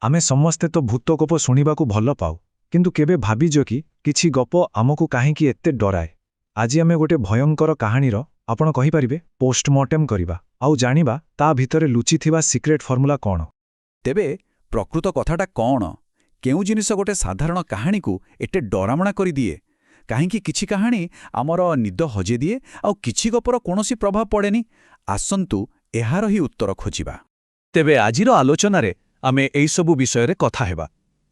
ଆମେ ସମସ୍ତେ ତ ଭୂତ ଗପ ଶୁଣିବାକୁ ଭଲ ପାଉ, କିନ୍ତୁ କେବେ ଭାବିଛ କି କିଛି ଗପ ଆମକୁ କାହିଁକି ଏତେ ଡରାଏ? ଆଜି ଆମେ ଗୋଟେ ଭୟଙ୍କର କାହାଣୀର ଆପଣ କହିପାରିବେ ପୋଷ୍ଟମର୍ଟେମ୍ କରିବା ଆଉ ଜାଣିବା ତା ଭିତରେ ଲୁଚିଥିବା ସିକ୍ରେଟ୍ ଫର୍ମୁଲା କ'ଣ। ତେବେ ପ୍ରକୃତ କଥାଟା କ'ଣ? କେଉଁ ଜିନିଷ ଗୋଟେ ସାଧାରଣ କାହାଣୀକୁ ଏତେ ଡରାମଣା କରିଦିଏ? କାହିଁକି କିଛି କାହାଣୀ ଆମର ନିଦ ହଜେଇଦିଏ ଆଉ କିଛି ଗପର କୌଣସି ପ୍ରଭାବ ପଡ଼େନି? ଆସନ୍ତୁ ଏହାର ହିଁ ଉତ୍ତର ଖୋଜିବା। ତେବେ ଆଜିର ଆଲୋଚନାରେ ଆମେ ଏଇସବୁ ବିଷୟରେ କଥା ହେବା।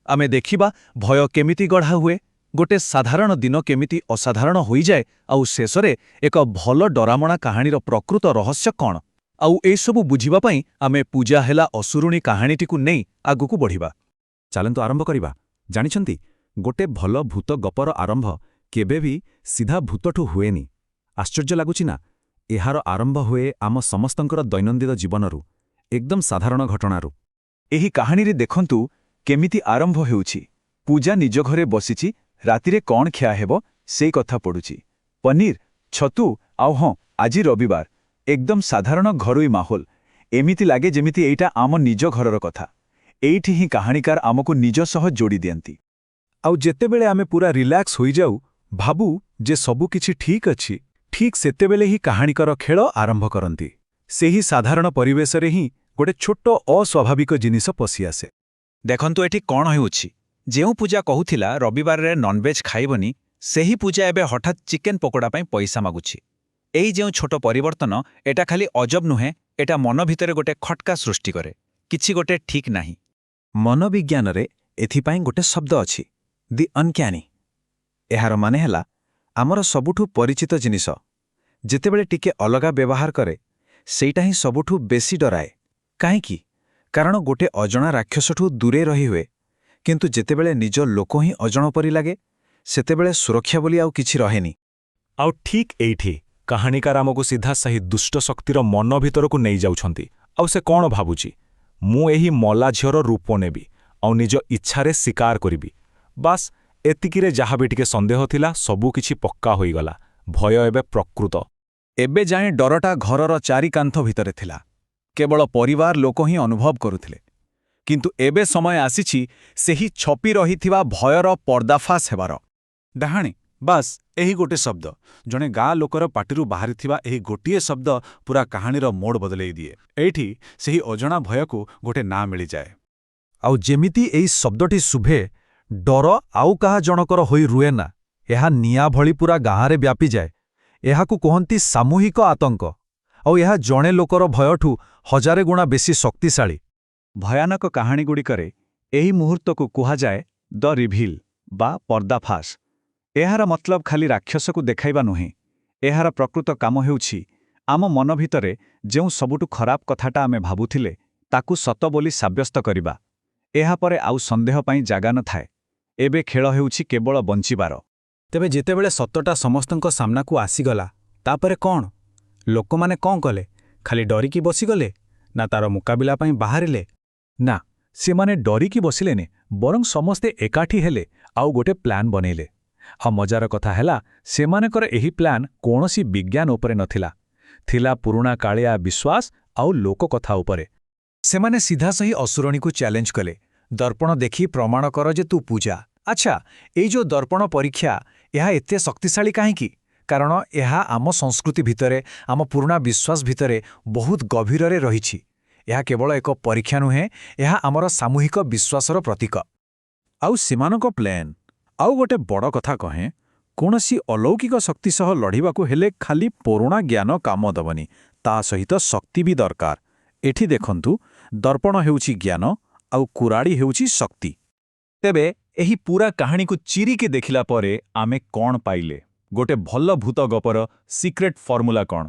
ଆମେ ଦେଖିବା ଭୟ କେମିତି ଗଢ଼ା ହୁଏ, ଗୋଟେ ସାଧାରଣ ଦିନ କେମିତି ଅସାଧାରଣ ହୋଇଯାଏ, ଆଉ ଶେଷରେ ଏକ ଭଲ ଡରାମଣା କାହାଣୀର ପ୍ରକୃତ ରହସ୍ୟ କ'ଣ। ଆଉ ଏସବୁ ବୁଝିବା ପାଇଁ ଆମେ ପୂଜା ହେଲା ଅସୁରୁଣୀ କାହାଣୀଟିକୁ ନେଇ ଆଗକୁ ବଢ଼ିବା। ଚାଲନ୍ତୁ ଆରମ୍ଭ କରିବା। ଜାଣିଛନ୍ତି, ଗୋଟେ ଭଲ ଭୂତ ଗପର ଆରମ୍ଭ କେବେ ବି ସିଧା ଭୂତଠୁ ହୁଏନି। ଆଶ୍ଚର୍ଯ୍ୟ ଲାଗୁଛି ନା? ଏହାର ଆରମ୍ଭ ହୁଏ ଆମ ସମସ୍ତଙ୍କର ଦୈନନ୍ଦିନ ଜୀବନରୁ, ଏକଦମ ସାଧାରଣ ଘଟଣାରୁ। ଏହି କାହାଣୀରେ ଦେଖନ୍ତୁ କେମିତି ଆରମ୍ଭ ହେଉଛି। ପୂଜା ନିଜ ଘରେ ବସିଛି, ରାତିରେ କ'ଣ ଖିଆ ହେବ ସେଇ କଥା ପଡ଼ୁଛି। ପନିର, ଛତୁ ଆଉ ହଁ, ଆଜି ରବିବାର। ଏକଦମ ସାଧାରଣ ଘରୋଇ ମାହୋଲ। ଏମିତି ଲାଗେ ଯେମିତି ଏଇଟା ଆମ ନିଜ ଘରର କଥା। ଏଇଠି ହିଁ କାହାଣୀକାର ଆମକୁ ନିଜ ସହ ଯୋଡ଼ି ଦିଅନ୍ତି। ଆଉ ଯେତେବେଳେ ଆମେ ପୁରା ରିଲାକ୍ସ ହୋଇଯାଉ, ଭାବୁ ଯେ ସବୁକିଛି ଠିକ୍ ଅଛି, ଠିକ୍ ସେତେବେଳେ ହିଁ କାହାଣୀକାର ଖେଳ ଆରମ୍ଭ କରନ୍ତି। ସେହି ସାଧାରଣ ପରିବେଶରେ ହିଁ ଗୋଟେ ଛୋଟ ଅସ୍ୱାଭାବିକ ଜିନିଷ ପଶିଆସେ। ଦେଖନ୍ତୁ ଏଠି କ'ଣ ହେଉଛି। ଯେଉଁ ପୂଜା କହୁଥିଲା ରବିବାରରେ ନନଭେଜ୍ ଖାଇବନି, ସେହି ପୂଜା ଏବେ ହଠାତ୍ ଚିକେନ ପକୋଡ଼ା ପାଇଁ ପଇସା ମାଗୁଛି। ଏଇ ଯେଉଁ ଛୋଟ ପରିବର୍ତ୍ତନ, ଏଟା ଖାଲି ଅଜବ ନୁହେଁ, ଏଟା ମନ ଭିତରେ ଗୋଟେ ଖଟକା ସୃଷ୍ଟି କରେ। କିଛି ଗୋଟେ ଠିକ୍ ନାହିଁ। ମନୋବିଜ୍ଞାନରେ ଏଥିପାଇଁ ଗୋଟେ ଶବ୍ଦ ଅଛି, ଦି ଅନକ୍ୟାନି। ଏହାର ମାନେ ହେଲା ଆମର ସବୁଠୁ ପରିଚିତ ଜିନିଷ ଯେତେବେଳେ ଟିକେ ଅଲଗା ବ୍ୟବହାର କରେ, ସେଇଟା ହିଁ ସବୁଠୁ ବେଶୀ ଡରାଏ। କାହିଁକି? କାରଣ ଗୋଟେ ଅଜଣା ରାକ୍ଷସଠୁ ଦୂରେ ରହିହୁଏ, କିନ୍ତୁ ଯେତେବେଳେ ନିଜ ଲୋକ ହିଁ ଅଜଣ ପରି ଲାଗେ, ସେତେବେଳେ ସୁରକ୍ଷା ବୋଲି ଆଉ କିଛି ରହେନି। ଆଉ ଠିକ୍ ଏଇଠି କାହାଣୀକାର ଆମକୁ ସିଧା ସେହି ଦୁଷ୍ଟ ଶକ୍ତିର ମନ ଭିତରକୁ ନେଇଯାଉଛନ୍ତି। ଆଉ ସେ କ'ଣ ଭାବୁଛି? ମୁଁ ଏହି ମଲା ଝିଅର ରୂପ ନେବି ଆଉ ନିଜ ଇଚ୍ଛାରେ ଶିକାର କରିବି। ବାସ୍ ଏତିକିରେ ଯାହା ବି ଟିକେ ସନ୍ଦେହ ଥିଲା, ସବୁକିଛି ପକ୍କା ହୋଇଗଲା। ଭୟ ଏବେ ପ୍ରକୃତ। ଏବେ ଯାଏଁ ଡରଟା ଘରର ଚାରିକାନ୍ଥ ଭିତରେ ଥିଲା। କେବଳ ପରିବାର ଲୋକ ହିଁ ଅନୁଭବ କରୁଥିଲେ। କିନ୍ତୁ ଏବେ ସମୟ ଆସିଛି ସେହି ଛପି ରହିଥିବା ଭୟର ପର୍ଦ୍ଦାଫାଶ ହେବାର। ଡାହାଣୀ, ବାସ୍ ଏହି ଗୋଟେ ଶବ୍ଦ, ଜଣେ ଗାଁ ଲୋକର ପାଟିରୁ ବାହାରିଥିବା ଏହି ଗୋଟିଏ ଶବ୍ଦ ପୁରା କାହାଣୀର ମୋଡ଼ ବଦଳେଇ ଦିଏ। ଏଇଠି ସେହି ଅଜଣା ଭୟକୁ ଗୋଟେ ନାଁ ମିଳିଯାଏ। ଆଉ ଯେମିତି ଏଇ ଶବ୍ଦଟି ଶୁଭେ, ଡର ଆଉ କାହା ଜଣକର ହୋଇ ରୁହେନା। ଏହା ନିଆଁ ଭଳି ପୁରା ଗାଁରେ ବ୍ୟାପିଯାଏ। ଏହାକୁ କୁହନ୍ତି ସାମୂହିକ ଆତଙ୍କ। ଆଉ ଏହା ଜଣେ ଲୋକର ଭୟଠୁ ହଜାରେ ଗୁଣା ବେଶୀ ଶକ୍ତିଶାଳୀ। ଭୟାନକ କାହାଣୀଗୁଡ଼ିକରେ ଏହି ମୁହୂର୍ତ୍ତକୁ କୁହାଯାଏ ଦ ରିଭିଲ୍ ବା ପର୍ଦ୍ଦାଫାଶ। ଏହାର ମତଲବ ଖାଲି ରାକ୍ଷସକୁ ଦେଖାଇବା ନୁହେଁ। ଏହାର ପ୍ରକୃତ କାମ ହେଉଛି ଆମ ମନ ଭିତରେ ଯେଉଁ ସବୁଠୁ ଖରାପ କଥାଟା ଆମେ ଭାବୁଥିଲେ, ତାକୁ ସତ ବୋଲି ସାବ୍ୟସ୍ତ କରିବା। ଏହାପରେ ଆଉ ସନ୍ଦେହ ପାଇଁ ଜାଗା ନଥାଏ। ଏବେ ଖେଳ ହେଉଛି କେବଳ ବଞ୍ଚିବାର। ତେବେ ଯେତେବେଳେ ସତଟା ସମସ୍ତଙ୍କ ସାମ୍ନାକୁ ଆସିଗଲା, ତାପରେ କ'ଣ? ଲୋକମାନେ କ'ଣ କଲେ? ଖାଲି ଡରିକି ବସିଗଲେ, ନା ତାର ମୁକାବିଲା ପାଇଁ ବାହାରିଲେ? ନା, ସେମାନେ ଡରିକି ବସିଲେନି, ବରଂ ସମସ୍ତେ ଏକାଠି ହେଲେ ଆଉ ଗୋଟେ ପ୍ଲାନ୍ ବନେଇଲେ। ଆଉ ମଜାର କଥା ହେଲା, ସେମାନଙ୍କର ଏହି ପ୍ଲାନ୍ କୌଣସି ବିଜ୍ଞାନ ଉପରେ ନଥିଲା। ଥିଲା ପୁରୁଣା କାଳିଆ ବିଶ୍ୱାସ ଆଉ ଲୋକକଥା ଉପରେ। ସେମାନେ ସିଧା ସେହି ଅସୁରଣୀକୁ ଚ୍ୟାଲେଞ୍ଜ କଲେ। ଦର୍ପଣ ଦେଖି ପ୍ରମାଣ କର ଯେ ତୁ ପୂଜା। ଆଚ୍ଛା, ଏଇ ଯେଉଁ ଦର୍ପଣ ପରୀକ୍ଷା, ଏହା ଏତେ ଶକ୍ତିଶାଳୀ କାହିଁକି? କାରଣ ଏହା ଆମ ସଂସ୍କୃତି ଭିତରେ, ଆମ ପୁରୁଣା ବିଶ୍ୱାସ ଭିତରେ ବହୁତ ଗଭୀରରେ ରହିଛି। ଏହା କେବଳ ଏକ ପରୀକ୍ଷା ନୁହେଁ, ଏହା ଆମର ସାମୂହିକ ବିଶ୍ୱାସର ପ୍ରତୀକ। ଆଉ ସେମାନଙ୍କ ପ୍ଲାନ୍ ଆଉ ଗୋଟେ ବଡ଼ କଥା କହେଁ, କୌଣସି ଅଲୌକିକ ଶକ୍ତି ସହ ଲଢ଼ିବାକୁ ହେଲେ ଖାଲି ପୁରୁଣା ଜ୍ଞାନ କାମ ଦେବନି, ତା ସହିତ ଶକ୍ତି ବି ଦରକାର। ଏଠି ଦେଖନ୍ତୁ, ଦର୍ପଣ ହେଉଛି ଜ୍ଞାନ ଆଉ କୁରାଡ଼ି ହେଉଛି ଶକ୍ତି। ତେବେ ଏହି ପୁରା କାହାଣୀକୁ ଚିରିକି ଦେଖିଲା ପରେ ଆମେ କ'ଣ ପାଇଲେ? ଗୋଟେ ଭଲ ଭୂତ ଗପର ସିକ୍ରେଟ୍ ଫର୍ମୁଲା କ'ଣ?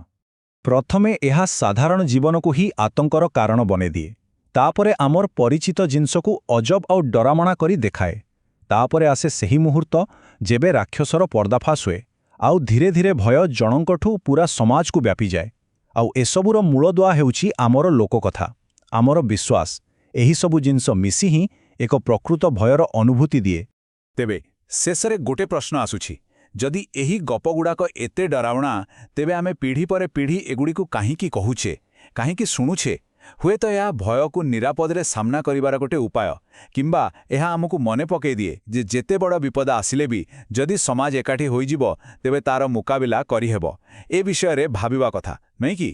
ପ୍ରଥମେ ଏହା ସାଧାରଣ ଜୀବନକୁ ହିଁ ଆତଙ୍କର କାରଣ ବନେଇଦିଏ। ତାପରେ ଆମର ପରିଚିତ ଜିନିଷକୁ ଅଜବ ଆଉ ଡରାମଣା କରି ଦେଖାଏ। ତାପରେ ଆସେ ସେହି ମୁହୂର୍ତ୍ତ ଯେବେ ରାକ୍ଷସର ପର୍ଦ୍ଦାଫାଶ ହୁଏ, ଆଉ ଧୀରେ ଧୀରେ ଭୟ ଜଣଙ୍କଠୁ ପୁରା ସମାଜକୁ ବ୍ୟାପିଯାଏ। ଆଉ ଏସବୁର ମୂଳଦୁଆ ହେଉଛି ଆମର ଲୋକକଥା, ଆମର ବିଶ୍ୱାସ। ଏହିସବୁ ଜିନିଷ ମିଶି ହିଁ ଏକ ପ୍ରକୃତ ଭୟର ଅନୁଭୂତି ଦିଏ। ତେବେ ଶେଷରେ ଗୋଟେ ପ୍ରଶ୍ନ ଆସୁଛି, ଯଦି ଏହି ଗପଗୁଡ଼ାକ ଏତେ ଡରାବଣା, ତେବେ ଆମେ ପିଢ଼ି ପରେ ପିଢ଼ି ଏଗୁଡ଼ିକୁ କାହିଁକି କହୁଛେ, କାହିଁକି ଶୁଣୁଛେ? ହୁଏତ ଏହା ଭୟକୁ ନିରାପଦରେ ସାମ୍ନା କରିବାର ଗୋଟେ ଉପାୟ କିମ୍ବା ଏହା ଆମକୁ ମନେ ପକାଇ ଦିଏ ଯେ ଯେତେ ବଡ଼ ବିପଦ ଆସିଲେ ବି ଯଦି ସମାଜ ଏକାଠି ହୋଇଯିବ ତେବେ ତାର ମୁକାବିଲା କରିହେବ। ଏ ବିଷୟରେ ଭାବିବା କଥା, ନୁହେଁ କି?